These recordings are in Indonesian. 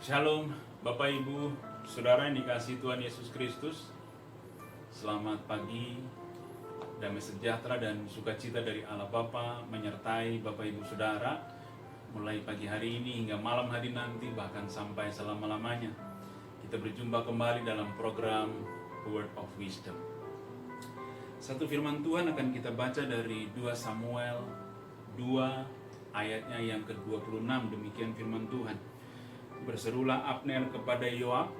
Shalom Bapak Ibu Saudara yang dikasihi Tuhan Yesus Kristus. Selamat pagi, damai sejahtera dan sukacita dari Allah Bapa menyertai Bapak Ibu Saudara mulai pagi hari ini hingga malam hari nanti, bahkan sampai selama-lamanya. Kita berjumpa kembali dalam program Word of Wisdom. Satu firman Tuhan akan kita baca dari 2 Samuel 2 ayatnya yang ke-26. Demikian firman Tuhan. Berserulah Abner kepada Yoab,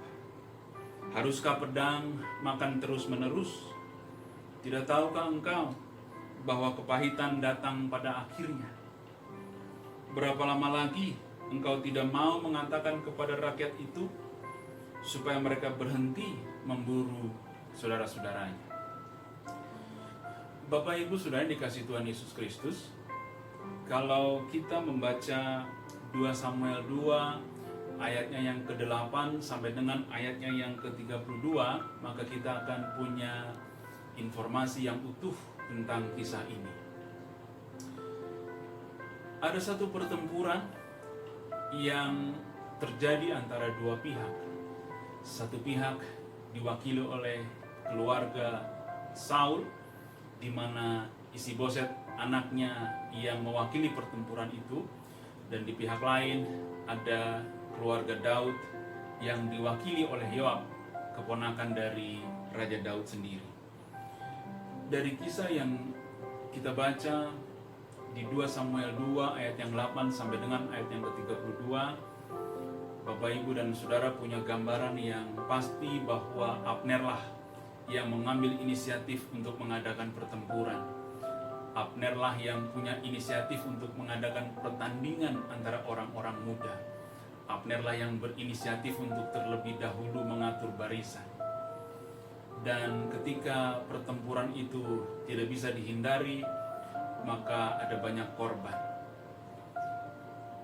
haruskah pedang makan terus-menerus? Tidak tahukah engkau bahwa kepahitan datang pada akhirnya? Berapa lama lagi engkau tidak mau mengatakan kepada rakyat itu supaya mereka berhenti memburu saudara-saudaranya? Bapak Ibu Saudara dikasihi Tuhan Yesus Kristus, kalau kita membaca 2 Samuel 2 ayatnya yang ke-8 sampai dengan ayatnya yang ke-32, maka kita akan punya informasi yang utuh tentang kisah ini. Ada satu pertempuran yang terjadi antara dua pihak. Satu pihak diwakili oleh keluarga Saul, di mana Isiboset anaknya yang mewakili pertempuran itu, dan di pihak lain ada keluarga Daud yang diwakili oleh Yoab, keponakan dari Raja Daud sendiri. Dari kisah yang kita baca di 2 Samuel 2 ayat yang 8 sampai dengan ayat yang ke-32, Bapak Ibu dan Saudara punya gambaran yang pasti bahwa Abner lah yang mengambil inisiatif untuk mengadakan pertempuran. Abner lah yang punya inisiatif untuk mengadakan pertandingan antara orang-orang muda. Abner lah yang berinisiatif untuk terlebih dahulu mengatur barisan. Dan ketika pertempuran itu tidak bisa dihindari, maka ada banyak korban.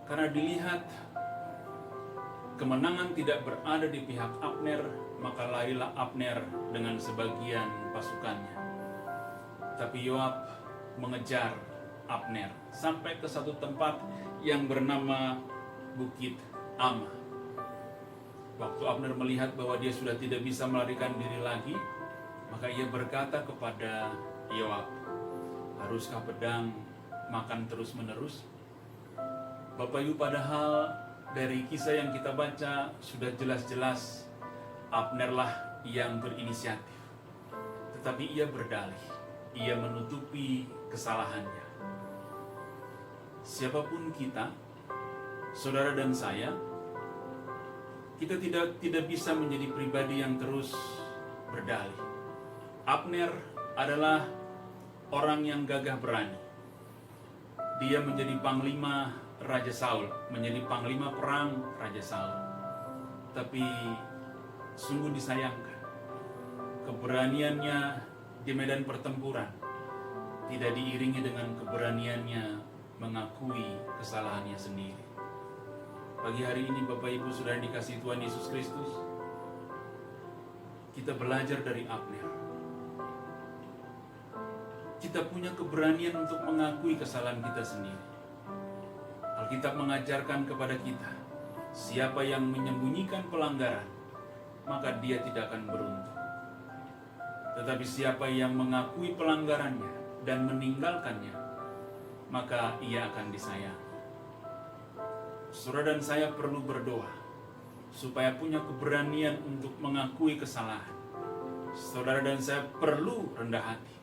Karena dilihat kemenangan tidak berada di pihak Abner, maka larilah Abner dengan sebagian pasukannya. Tapi Yoab mengejar Abner sampai ke satu tempat yang bernama Bukit Ama. Waktu Abner melihat bahwa dia sudah tidak bisa melarikan diri lagi, maka ia berkata kepada Yoab, haruskah pedang makan terus-menerus? Bapak Ibu, padahal dari kisah yang kita baca sudah jelas-jelas Abner lah yang berinisiatif. Tetapi ia berdalih, ia menutupi kesalahannya. Siapapun kita, saudara dan saya, kita tidak bisa menjadi pribadi yang terus berdalih. Abner adalah orang yang gagah berani. Dia menjadi panglima Raja Saul, menjadi panglima perang Raja Saul. Tapi sungguh disayangkan, keberaniannya di medan pertempuran tidak diiringi dengan keberaniannya mengakui kesalahannya sendiri. Pagi hari ini Bapak Ibu Saudara dikasihi Tuhan Yesus Kristus, kita belajar dari Abner. Kita punya keberanian untuk mengakui kesalahan kita sendiri. Alkitab mengajarkan kepada kita, siapa yang menyembunyikan pelanggaran, maka dia tidak akan beruntung. Tetapi siapa yang mengakui pelanggarannya dan meninggalkannya, maka ia akan disayang. Saudara dan saya perlu berdoa supaya punya keberanian untuk mengakui kesalahan. Saudara dan saya perlu rendah hati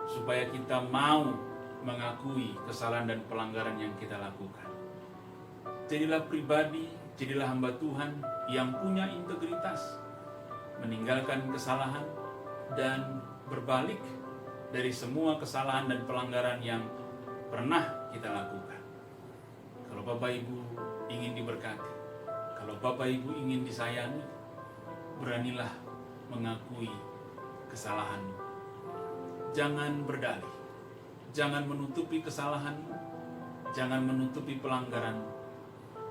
supaya kita mau mengakui kesalahan dan pelanggaran yang kita lakukan. Jadilah pribadi, jadilah hamba Tuhan yang punya integritas, meninggalkan kesalahan dan berbalik dari semua kesalahan dan pelanggaran yang pernah kita lakukan. Kalau Bapak Ibu ingin diberkati, kalau Bapak Ibu ingin disayangi, beranilah mengakui kesalahanmu. Jangan berdalih, jangan menutupi kesalahanmu, jangan menutupi pelanggaranmu,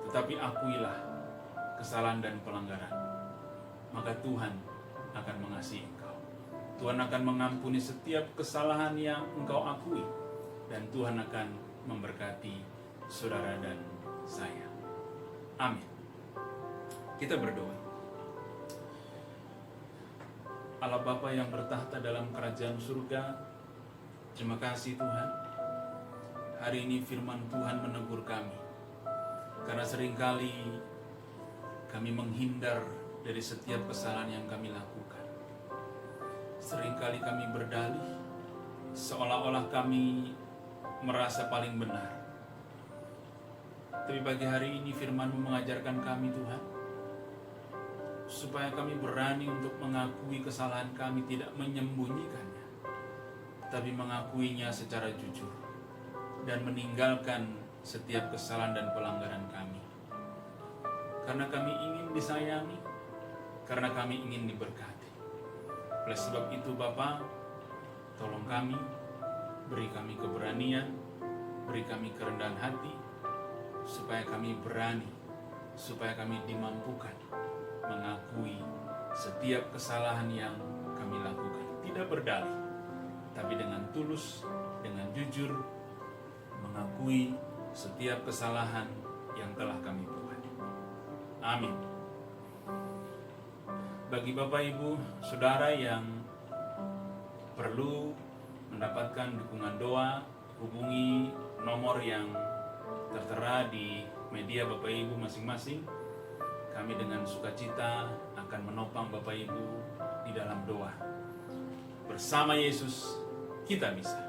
tetapi akuilah kesalahan dan pelanggaran. Maka Tuhan akan mengasihi engkau. Tuhan akan mengampuni setiap kesalahan yang engkau akui, dan Tuhan akan memberkati saudara dan saya. Amin. Kita berdoa. Allah Bapa yang bertahta dalam kerajaan surga, terima kasih Tuhan. Hari ini firman Tuhan menegur kami, karena seringkali kami menghindar dari setiap kesalahan yang kami lakukan. Seringkali kami berdalih, seolah-olah kami merasa paling benar. Tapi pagi hari ini firman-Mu mengajarkan kami Tuhan, supaya kami berani untuk mengakui kesalahan kami, tidak menyembunyikannya, tapi mengakuinya secara jujur dan meninggalkan setiap kesalahan dan pelanggaran kami. Karena kami ingin disayangi, karena kami ingin diberkati. Oleh sebab itu Bapa, tolong kami, beri kami keberanian, beri kami kerendahan hati, supaya kami berani, supaya kami dimampukan mengakui setiap kesalahan yang kami lakukan. Tidak berdalih, tapi dengan tulus, dengan jujur, mengakui setiap kesalahan yang telah kami buat. Amin. Bagi Bapak Ibu, Saudara yang perlu mendapatkan dukungan doa, hubungi nomor yang tertera di media Bapak Ibu masing-masing. Kami dengan sukacita akan menopang Bapak Ibu di dalam doa. Bersama Yesus kita bisa.